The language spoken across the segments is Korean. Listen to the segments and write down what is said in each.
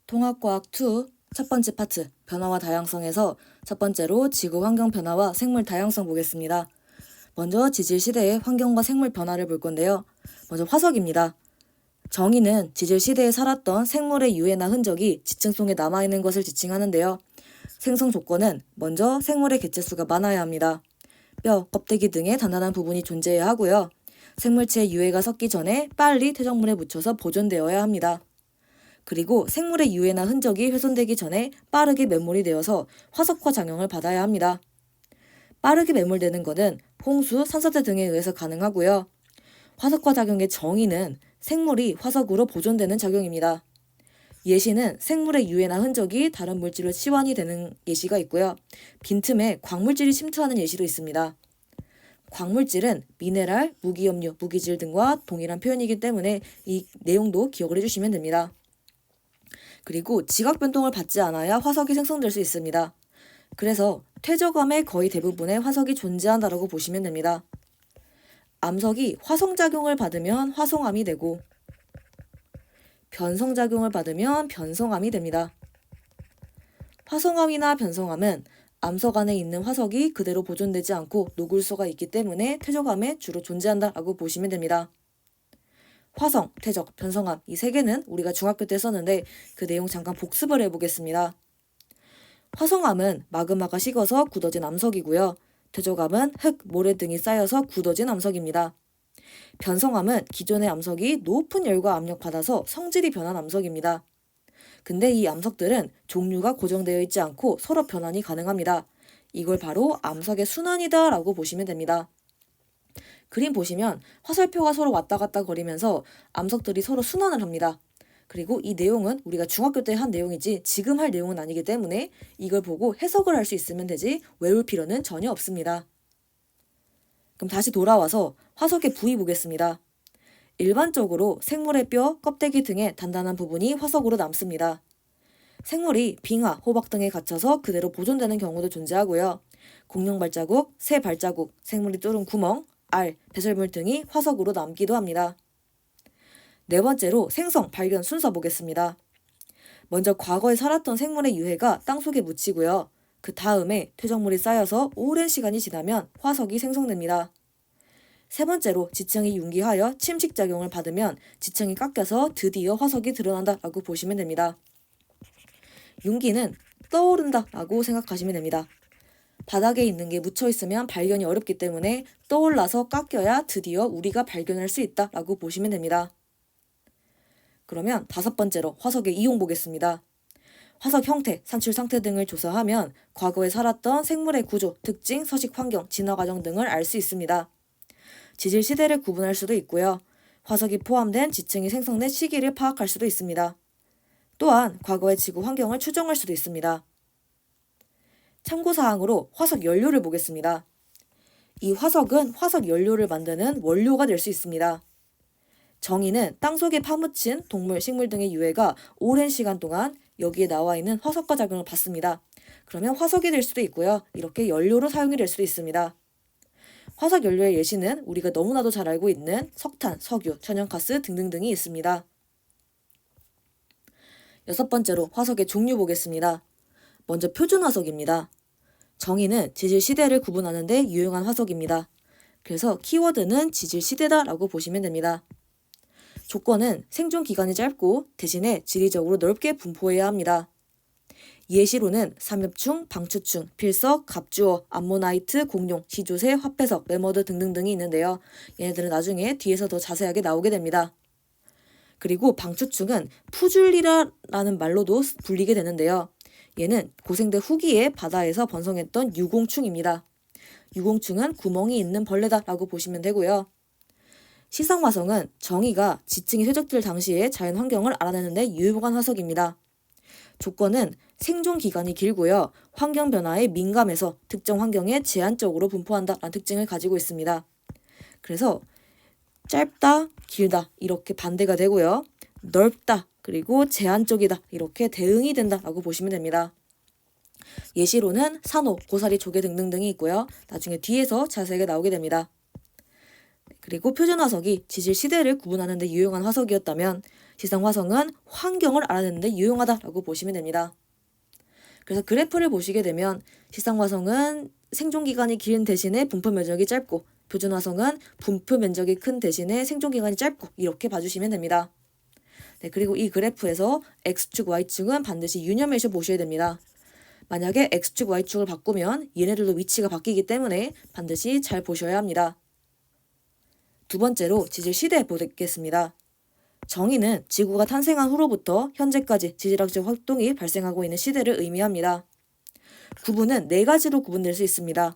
통합과학 2 첫 번째 파트 변화와 다양성에서 첫 번째로 지구 환경 변화와 생물 다양성 보겠습니다. 먼저 지질 시대의 환경과 생물 변화를 볼 건데요. 먼저 화석입니다. 정의는 지질 시대에 살았던 생물의 유해나 흔적이 지층 속에 남아있는 것을 지칭하는데요. 생성 조건은 먼저 생물의 개체수가 많아야 합니다. 뼈, 껍데기 등의 단단한 부분이 존재해야 하고요. 생물체의 유해가 섞기 전에 빨리 퇴적물에 묻혀서 보존되어야 합니다. 그리고 생물의 유해나 흔적이 훼손되기 전에 빠르게 매몰이 되어서 화석화 작용을 받아야 합니다. 빠르게 매몰되는 것은 홍수, 산사태 등에 의해서 가능하고요. 화석화 작용의 정의는 생물이 화석으로 보존되는 작용입니다. 예시는 생물의 유해나 흔적이 다른 물질로 치환이 되는 예시가 있고요. 빈틈에 광물질이 침투하는 예시도 있습니다. 광물질은 미네랄, 무기염류, 무기질 등과 동일한 표현이기 때문에 이 내용도 기억을 해주시면 됩니다. 그리고 지각 변동을 받지 않아야 화석이 생성될 수 있습니다. 그래서 퇴적암의 거의 대부분의 화석이 존재한다고 보시면 됩니다. 암석이 화성작용을 받으면 화성암이 되고 변성작용을 받으면 변성암이 됩니다. 화성암이나 변성암은 암석 안에 있는 화석이 그대로 보존되지 않고 녹을 수가 있기 때문에 퇴적암에 주로 존재한다고 보시면 됩니다. 화성, 퇴적, 변성암 이 세 개는 우리가 중학교 때 썼는데 그 내용 잠깐 복습을 해보겠습니다. 화성암은 마그마가 식어서 굳어진 암석이고요. 퇴적암은 흙, 모래 등이 쌓여서 굳어진 암석입니다. 변성암은 기존의 암석이 높은 열과 압력 받아서 성질이 변한 암석입니다. 근데 이 암석들은 종류가 고정되어 있지 않고 서로 변환이 가능합니다. 이걸 바로 암석의 순환이다 라고 보시면 됩니다. 그림 보시면 화살표가 서로 왔다 갔다 거리면서 암석들이 서로 순환을 합니다. 그리고 이 내용은 우리가 중학교 때 한 내용이지 지금 할 내용은 아니기 때문에 이걸 보고 해석을 할 수 있으면 되지 외울 필요는 전혀 없습니다. 그럼 다시 돌아와서 화석의 부위 보겠습니다. 일반적으로 생물의 뼈, 껍데기 등의 단단한 부분이 화석으로 남습니다. 생물이 빙하, 호박 등에 갇혀서 그대로 보존되는 경우도 존재하고요. 공룡 발자국, 새 발자국, 생물이 뚫은 구멍, 알, 배설물 등이 화석으로 남기도 합니다. 네 번째로 생성, 발견 순서 보겠습니다. 먼저 과거에 살았던 생물의 유해가 땅속에 묻히고요. 그 다음에 퇴적물이 쌓여서 오랜 시간이 지나면 화석이 생성됩니다. 세 번째로 지층이 융기하여 침식작용을 받으면 지층이 깎여서 드디어 화석이 드러난다라고 보시면 됩니다. 융기는 떠오른다라고 생각하시면 됩니다. 바닥에 있는 게 묻혀있으면 발견이 어렵기 때문에 떠올라서 깎여야 드디어 우리가 발견할 수 있다라고 보시면 됩니다. 그러면 다섯 번째로 화석의 이용 보겠습니다. 화석 형태, 산출 상태 등을 조사하면 과거에 살았던 생물의 구조, 특징, 서식 환경, 진화 과정 등을 알 수 있습니다. 지질 시대를 구분할 수도 있고요. 화석이 포함된 지층이 생성된 시기를 파악할 수도 있습니다. 또한 과거의 지구 환경을 추정할 수도 있습니다. 참고사항으로 화석 연료를 보겠습니다. 이 화석은 화석 연료를 만드는 원료가 될 수 있습니다. 정의는 땅속에 파묻힌 동물, 식물 등의 유해가 오랜 시간 동안 여기에 나와 있는 화석과 작용을 받습니다. 그러면 화석이 될 수도 있고요. 이렇게 연료로 사용이 될 수도 있습니다. 화석 연료의 예시는 우리가 너무나도 잘 알고 있는 석탄, 석유, 천연가스 등등등이 있습니다. 여섯 번째로 화석의 종류 보겠습니다. 먼저 표준화석입니다. 정의는 지질 시대를 구분하는 데 유용한 화석입니다. 그래서 키워드는 지질 시대다라고 보시면 됩니다. 조건은 생존 기간이 짧고 대신에 지리적으로 넓게 분포해야 합니다. 예시로는 삼엽충, 방추충, 필석, 갑주어, 암모나이트, 공룡, 시조새, 화폐석, 매머드 등등등이 있는데요. 얘네들은 나중에 뒤에서 더 자세하게 나오게 됩니다. 그리고 방추충은 푸줄리라라는 말로도 불리게 되는데요. 얘는 고생대 후기에 바다에서 번성했던 유공충입니다. 유공충은 구멍이 있는 벌레다라고 보시면 되고요. 시상화성은 정의가 지층이 쇠적될 당시의 자연 환경을 알아내는 데 유용한 화석입니다. 조건은 생존 기간이 길고요. 환경 변화에 민감해서 특정 환경에 제한적으로 분포한다라는 특징을 가지고 있습니다. 그래서 짧다, 길다 이렇게 반대가 되고요. 넓다, 그리고 제한적이다 이렇게 대응이 된다라고 보시면 됩니다. 예시로는 산호, 고사리, 조개 등등등이 있고요. 나중에 뒤에서 자세하게 나오게 됩니다. 그리고 표준화석이 지질 시대를 구분하는 데 유용한 화석이었다면 지상화석은 환경을 알아내는 데 유용하다라고 보시면 됩니다. 그래서 그래프를 보시게 되면 지상화석은 생존기간이 긴 대신에 분포 면적이 짧고 표준화석은 분포 면적이 큰 대신에 생존기간이 짧고 이렇게 봐주시면 됩니다. 네, 그리고 이 그래프에서 X축, Y축은 반드시 유념해서 보셔야 됩니다. 만약에 X축, Y축을 바꾸면 얘네들도 위치가 바뀌기 때문에 반드시 잘 보셔야 합니다. 두 번째로 지질 시대 보겠습니다. 정의는 지구가 탄생한 후로부터 현재까지 지질학적 활동이 발생하고 있는 시대를 의미합니다. 구분은 네 가지로 구분될 수 있습니다.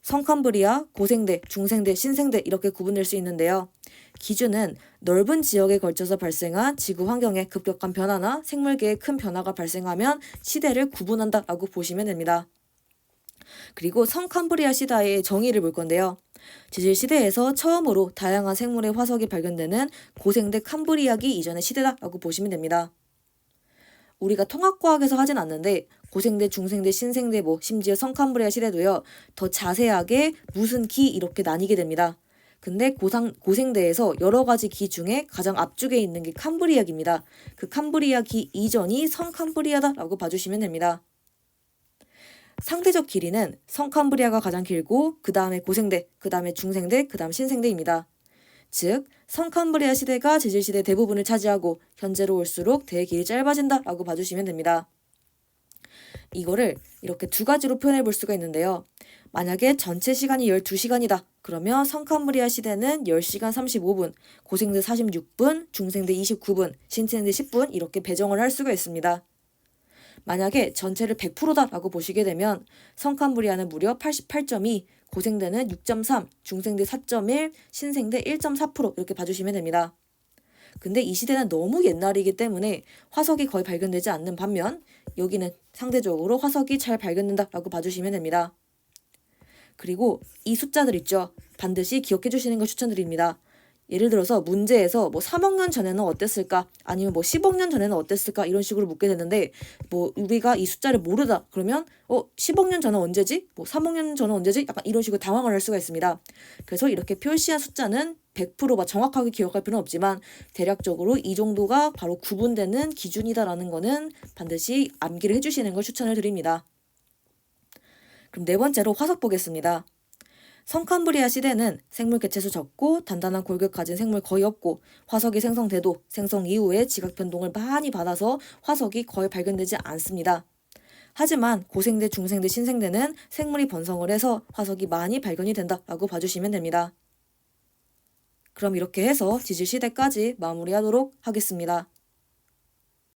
성캄브리아, 고생대, 중생대, 신생대 이렇게 구분될 수 있는데요. 기준은 넓은 지역에 걸쳐서 발생한 지구 환경의 급격한 변화나 생물계의 큰 변화가 발생하면 시대를 구분한다라고 보시면 됩니다. 그리고 성캄브리아 시대의 정의를 볼 건데요. 지질 시대에서 처음으로 다양한 생물의 화석이 발견되는 고생대 캄브리아기 이전의 시대다라고 보시면 됩니다. 우리가 통합과학에서 하진 않는데 고생대, 중생대, 신생대, 심지어 성캄브리아 시대도요. 더 자세하게 무슨 기 이렇게 나뉘게 됩니다. 근데 고생대에서 여러 가지 기 중에 가장 앞쪽에 있는 게 캄브리아기입니다. 그 캄브리아기 이전이 성캄브리아다라고 봐주시면 됩니다. 상대적 길이는 성캄브리아가 가장 길고 그 다음에 고생대, 그 다음에 중생대, 그 다음 신생대입니다. 즉 성캄브리아 시대가 지질시대 대부분을 차지하고 현재로 올수록 대의 길이 짧아진다라고 봐주시면 됩니다. 이거를 이렇게 두 가지로 표현해 볼 수가 있는데요. 만약에 전체 시간이 12시간이다. 그러면 성캄브리아 시대는 10시간 35분, 고생대 46분, 중생대 29분, 신생대 10분 이렇게 배정을 할 수가 있습니다. 만약에 전체를 100%다라고 보시게 되면 성캄브리아는 무려 88.2, 고생대는 6.3, 중생대 4.1, 신생대 1.4% 이렇게 봐주시면 됩니다. 근데 이 시대는 너무 옛날이기 때문에 화석이 거의 발견되지 않는 반면 여기는 상대적으로 화석이 잘 발견된다라고 봐주시면 됩니다. 그리고 이 숫자들 있죠. 반드시 기억해 주시는 걸 추천드립니다. 예를 들어서 문제에서 3억 년 전에는 어땠을까? 아니면 10억 년 전에는 어땠을까? 이런 식으로 묻게 되는데 우리가 이 숫자를 모르다 그러면 10억 년 전은 언제지? 3억 년 전은 언제지? 약간 이런 식으로 당황을 할 수가 있습니다. 그래서 이렇게 표시한 숫자는 100% 정확하게 기억할 필요는 없지만 대략적으로 이 정도가 바로 구분되는 기준이다라는 거는 반드시 암기를 해주시는 걸 추천을 드립니다. 그럼 네 번째로 화석 보겠습니다. 성캄브리아 시대는 생물 개체수 적고 단단한 골격 가진 생물 거의 없고 화석이 생성돼도 생성 이후에 지각 변동을 많이 받아서 화석이 거의 발견되지 않습니다. 하지만 고생대, 중생대, 신생대는 생물이 번성을 해서 화석이 많이 발견이 된다라고 봐주시면 됩니다. 그럼 이렇게 해서 지질 시대까지 마무리하도록 하겠습니다.